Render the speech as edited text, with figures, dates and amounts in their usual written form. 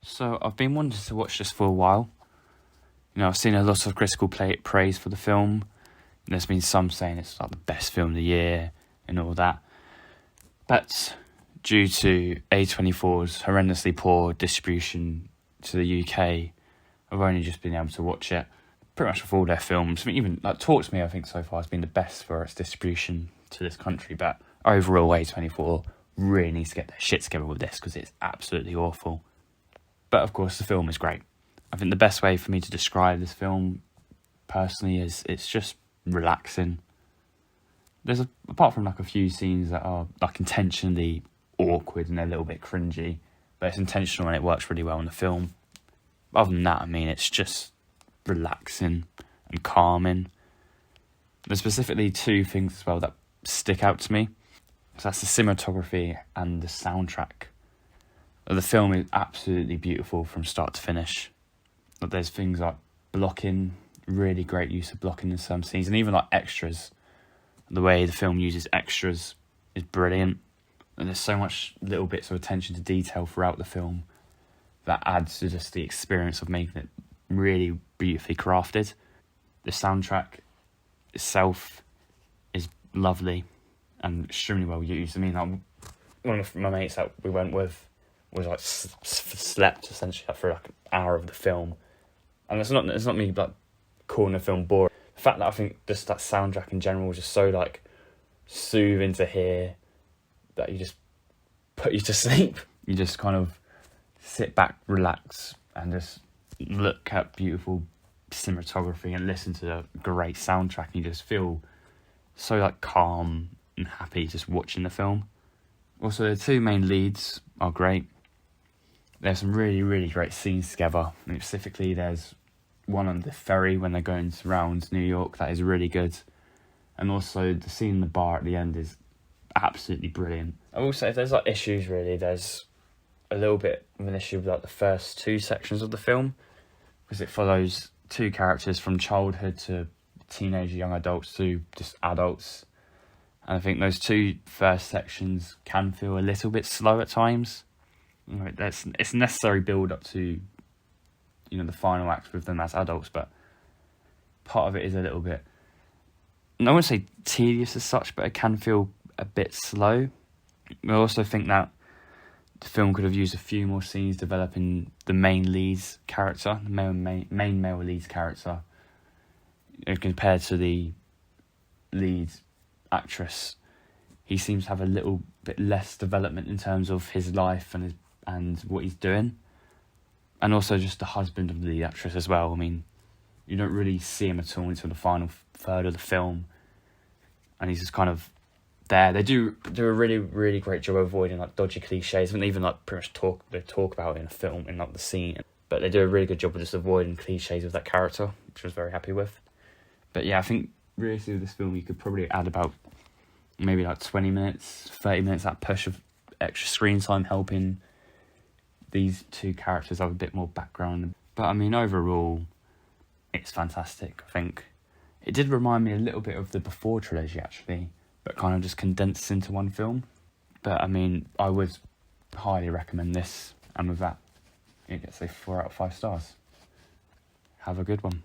So I've been wanting to watch this for a while. I've seen a lot of critical praise for the film. There's been some saying it's like the best film of the year and all that. But due to A24's horrendously poor distribution to the UK, I've only just been able to watch it pretty much with all their films. I mean, even like Talk to Me, I think so far has been the best for its distribution to this country. But overall, A24 really needs to get their shit together with this because it's absolutely awful. But of course, the film is great. I think the best way for me to describe this film personally is it's just relaxing. Apart from like a few scenes that are like intentionally awkward and a little bit cringy, but it's intentional and it works really well in the film. Other than that, I mean, it's just relaxing and calming. There's specifically two things as well that stick out to me. So that's the cinematography and the soundtrack. The film is absolutely beautiful from start to finish. But there's things like blocking, really great use of blocking in some scenes, and even like extras. The way the film uses extras is brilliant. And there's so much little bits of attention to detail throughout the film that adds to just the experience of making it really beautifully crafted. The soundtrack itself is lovely and extremely well used. I mean, like, one of my mates that we went with was like slept essentially for like an hour of the film, and it's not me like calling the film boring. The fact that I think just that soundtrack in general was just so like soothing to hear that you just put you to sleep. You just kind of sit back, relax, and just look at beautiful cinematography and listen to a great soundtrack, and you just feel so like calm and happy just watching the film. Also, the two main leads are great. There's some really, really great scenes together. And specifically, there's one on the ferry when they're going around New York that is really good. And also, the scene in the bar at the end is absolutely brilliant. I will say, if there's like issues, really, there's a little bit of an issue with like the first two sections of the film, because it follows two characters from childhood to teenage, young adults to just adults. And I think those two first sections can feel a little bit slow at times. It's a necessary build up to, the final act with them as adults, but part of it is a little bit, I wouldn't say tedious as such, but it can feel a bit slow. I also think that the film could have used a few more scenes developing the main lead's character, the main male lead's character, compared to the lead actress. He seems to have a little bit less development in terms of his life and what he's doing, and also just the husband of the lead actress as well. I mean, you don't really see him at all until the final third of the film, and he's just kind of there. They do a really, really great job of avoiding like dodgy cliches, and even like pretty much they talk about it in a film in like the scene, but they do a really good job of just avoiding cliches with that character, which I was very happy with. But yeah, I think realistically with this film you could probably add about maybe like 20 minutes, 30 minutes, that push of extra screen time, helping these two characters have a bit more background. But I mean, overall, it's fantastic. I think it did remind me a little bit of the Before trilogy, actually, but kind of just condensed into one film. But I mean, I would highly recommend this, and with that, it gets a 4 out of 5 stars. Have a good one.